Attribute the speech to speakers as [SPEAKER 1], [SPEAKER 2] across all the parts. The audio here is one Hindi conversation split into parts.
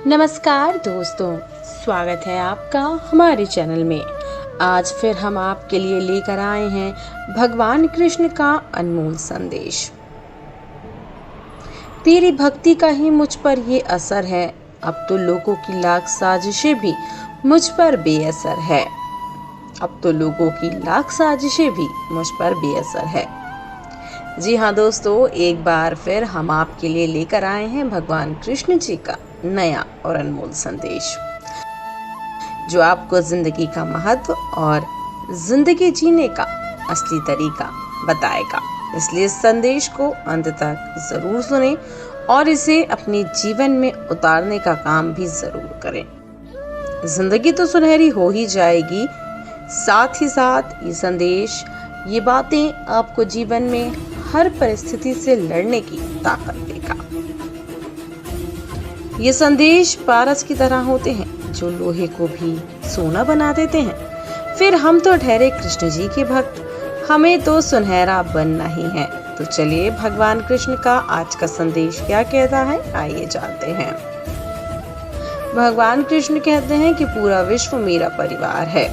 [SPEAKER 1] नमस्कार दोस्तों, स्वागत है आपका हमारे चैनल में। आज फिर हम आपके लिए लेकर आए हैं भगवान कृष्ण का अनमोल संदेश। तेरी भक्ति का ही मुझ पर ये असर है, अब तो लोगों की लाख साजिशें भी मुझ पर बेअसर है। अब तो लोगों की लाख साजिशें भी मुझ पर बेअसर है। जी हाँ दोस्तों, एक बार फिर हम आपके लिए लेकर आए हैं भगवान कृष्ण जी का नया और अनमोल संदेश, जो आपको जिंदगी का महत्व और जिंदगी जीने का असली तरीका बताएगा। इसलिए इस संदेश को अंत तक जरूर सुनें और इसे अपने जीवन में उतारने का काम भी जरूर करें। जिंदगी तो सुनहरी हो ही जाएगी, साथ ही साथ ये संदेश, ये बातें आपको जीवन में हर परिस्थिति से लड़ने की ताकत देगा। ये संदेश पारस की तरह होते हैं जो लोहे को भी सोना बना देते हैं। फिर हम तो ठहरे कृष्ण जी के भक्त, हमें तो सुनहरा बनना ही है। तो चलिए भगवान कृष्ण का आज का संदेश क्या कहता है, आइए जानते हैं। भगवान कृष्ण कहते हैं कि पूरा विश्व मेरा परिवार है।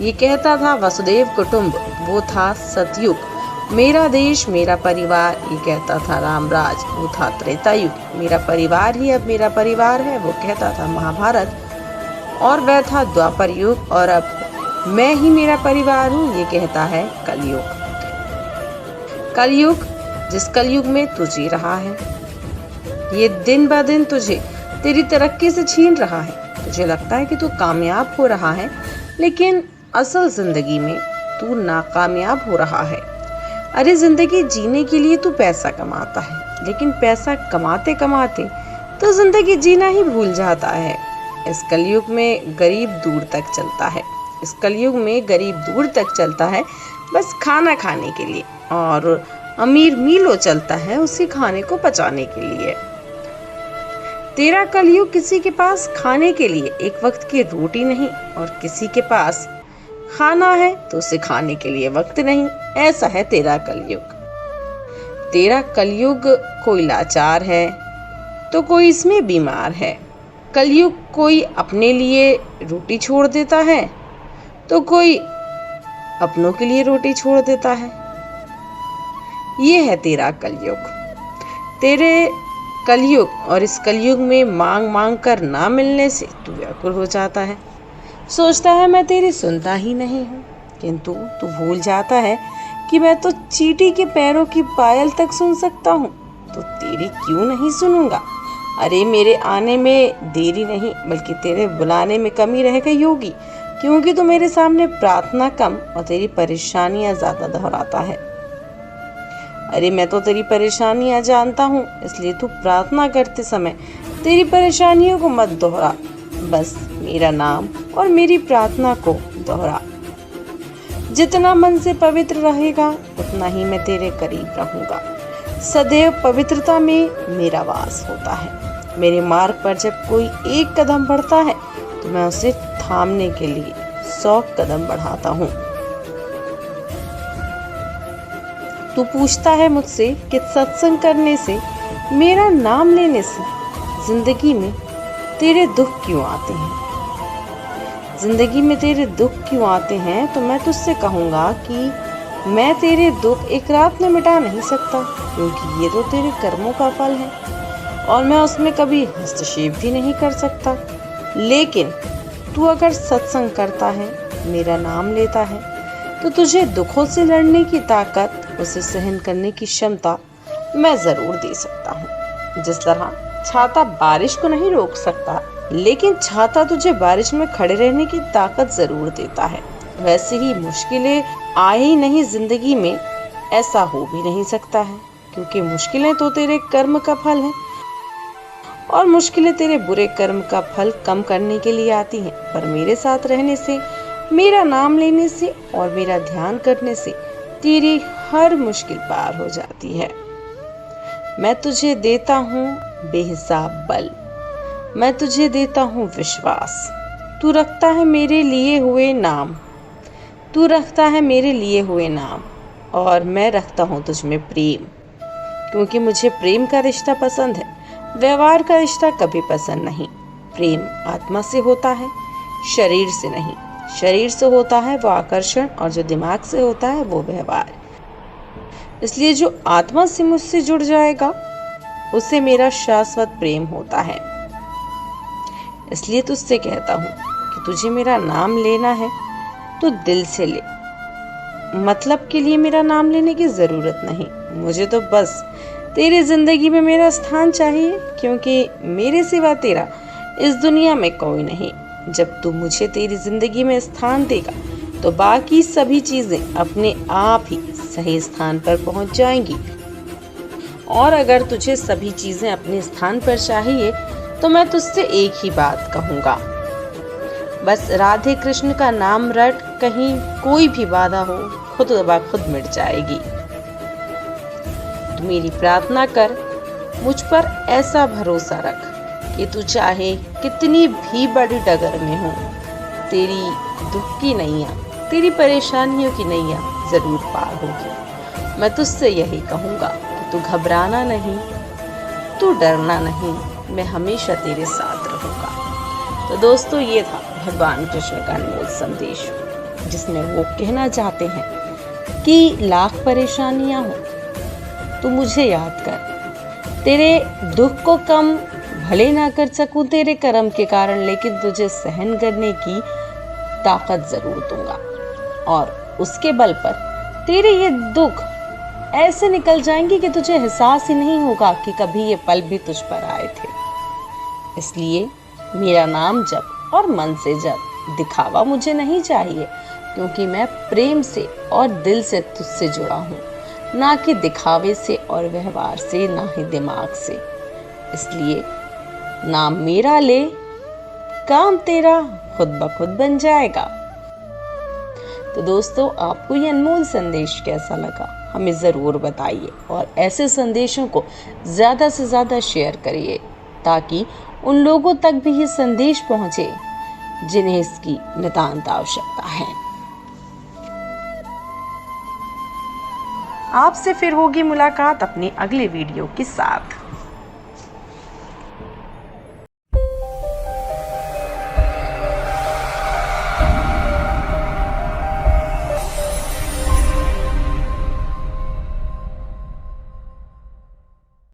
[SPEAKER 1] ये कहता था वसुदेव कुटुंब, वो था सतयुग। मेरा देश मेरा परिवार, ये कहता था रामराज, वो था त्रेता युग। मेरा परिवार ही अब मेरा परिवार है, वो कहता था महाभारत, और वह था द्वापर युग। और अब मैं ही मेरा परिवार हूँ, ये कहता है कलयुग। कलयुग, जिस कलयुग में तू जी रहा है, ये दिन ब दिन तुझे तेरी तरक्की से छीन रहा है। तुझे लगता है कि तू कामयाब हो रहा है, लेकिन असल जिंदगी में तू नाकामयाब हो रहा है। अरे जिंदगी जीने के लिए तू पैसा कमाता है, लेकिन पैसा कमाते कमाते तो जिंदगी जीना ही भूल जाता है। इस कलयुग में गरीब दूर तक चलता है, इस कलयुग में गरीब दूर तक चलता है बस खाना खाने के लिए, और अमीर मीलों चलता है उसी खाने को पचाने के लिए। तेरा कलयुग किसी के पास खाने के लिए एक वक्त की रोटी नहीं, और किसी के पास खाना है तो उसे खाने के लिए वक्त नहीं। ऐसा है तेरा कलयुग। तेरा कलयुग कोई लाचार है तो कोई इसमें बीमार है। कलयुग कोई अपने लिए रोटी छोड़ देता है तो कोई अपनों के लिए रोटी छोड़ देता है। ये है तेरा कलयुग। तेरे कलयुग और इस कलयुग में मांग मांग कर ना मिलने से तू व्याकुल हो जाता है। सोचता है मैं तेरी सुनता ही नहीं हूँ, किंतु तू भूल जाता है कि मैं तो चींटी के पैरों की पायल तक सुन सकता हूँ, तो तेरी क्यों नहीं सुनूंगा। अरे मेरे आने में देरी नहीं, बल्कि तेरे बुलाने में कमी रह गई होगी, क्योंकि तू मेरे सामने प्रार्थना कम और तेरी परेशानियां ज्यादा दोहराता है। अरे मैं तो तेरी परेशानियां जानता हूँ, इसलिए तू प्रार्थना करते समय तेरी परेशानियों को मत दोहरा, बस मेरा नाम और मेरी प्रार्थना को दोहरा। जितना मन से पवित्र रहेगा उतना ही मैं तेरे करीब रहूंगा। सदैव पवित्रता में मेरा वास होता है। मेरे मार्ग पर जब कोई एक कदम बढ़ता है तो मैं उसे थामने के लिए 100 कदम बढ़ाता हूँ। तू पूछता है मुझसे कि सत्संग करने से, मेरा नाम लेने से जिंदगी में तेरे दुख क्यों आते हैं। जिंदगी में तेरे दुख क्यों आते हैं, तो मैं तुझसे कहूँगा कि मैं तेरे दुख एक रात में मिटा नहीं सकता, क्योंकि ये तो तेरे कर्मों का फल है और मैं उसमें कभी हस्तक्षेप भी नहीं कर सकता। लेकिन तू अगर सत्संग करता है, मेरा नाम लेता है, तो तुझे दुखों से लड़ने की ताकत, उसे सहन करने की क्षमता मैं जरूर दे सकता हूँ। जिस तरह छाता बारिश को नहीं रोक सकता, लेकिन छाता तुझे बारिश में खड़े रहने की ताकत जरूर देता है, वैसे ही मुश्किलें आए ही नहीं जिंदगी में, ऐसा हो भी नहीं सकता है, क्योंकि मुश्किलें तो तेरे कर्म का फल है और मुश्किलें तेरे बुरे कर्म का फल कम करने के लिए आती हैं। पर मेरे साथ रहने से, मेरा नाम लेने से और मेरा ध्यान करने से तेरी हर मुश्किल पार हो जाती है। मैं तुझे देता हूँ बेहिसाब बल, मैं तुझे देता हूँ विश्वास। तू रखता है मेरे लिए हुए नाम, तू रखता है मेरे लिए हुए नाम, और मैं रखता हूँ तुझ में प्रेम, क्योंकि मुझे प्रेम का रिश्ता पसंद है, व्यवहार का रिश्ता कभी पसंद नहीं। प्रेम आत्मा से होता है, शरीर से नहीं। शरीर से होता है वो आकर्षण, और जो दिमाग से होता है वो व्यवहार। इसलिए जो आत्मा से मुझसे जुड़ जाएगा उसे मेरा शाश्वत प्रेम होता है। इसलिए तुझसे कहता हूँ कि तुझे मेरा नाम लेना है तो दिल से ले। मतलब के लिए मेरा नाम लेने की जरूरत नहीं। मुझे तो बस तेरी जिंदगी में मेरा स्थान चाहिए, क्योंकि मेरे सिवा तेरा इस दुनिया में कोई नहीं। जब तू मुझे तेरी जिंदगी में स्थान देगा तो बाकी सभी चीजें अपने आप ही सही स्थान पर पहुंच जाएंगी। और अगर तुझे सभी चीजें अपने स्थान पर चाहिए तो मैं तुझसे एक ही बात कहूंगा, बस राधे कृष्ण का नाम रट। कहीं कोई भी बाधा हो खुद ब खुद मिट जाएगी। तू मेरी प्रार्थना कर, मुझ पर ऐसा भरोसा रख कि तू चाहे कितनी भी बड़ी डगर में हो, तेरी दुख की नैया, तेरी परेशानियों की नैया जरूर पार होगी। मैं तुझसे यही कहूंगा कि तू घबराना नहीं, तू डरना नहीं, मैं हमेशा तेरे साथ रहूंगा। तो दोस्तों, ये था भगवान कृष्ण का अनमोल संदेश, जिसमें वो कहना चाहते हैं कि लाख परेशानियां हो तो मुझे याद कर। तेरे दुख को कम भले ना कर सकूं तेरे कर्म के कारण, लेकिन तुझे सहन करने की ताकत जरूर दूंगा। और उसके बल पर तेरे ये दुख ऐसे निकल जाएंगे कि तुझे एहसास ही नहीं होगा कि कभी ये पल भी तुझ पर आए थे। इसलिए मेरा नाम जप और मन से जप। दिखावा मुझे नहीं चाहिए, क्योंकि मैं प्रेम से और दिल से तुझसे जुड़ा हूँ, ना कि दिखावे से और व्यवहार से, ना ही दिमाग से। इसलिए नाम मेरा ले, काम तेरा खुद ब खुद बन जाएगा। तो दोस्तों, आपको ये अनमोल संदेश कैसा लगा हमें ज़रूर बताइए, और ऐसे संदेशों को ज़्यादा से ज़्यादा शेयर करिए, ताकि उन लोगों तक भी ये संदेश पहुंचे जिन्हें इसकी नितांत आवश्यकता है। आपसे फिर होगी मुलाकात अपने अगले वीडियो के साथ।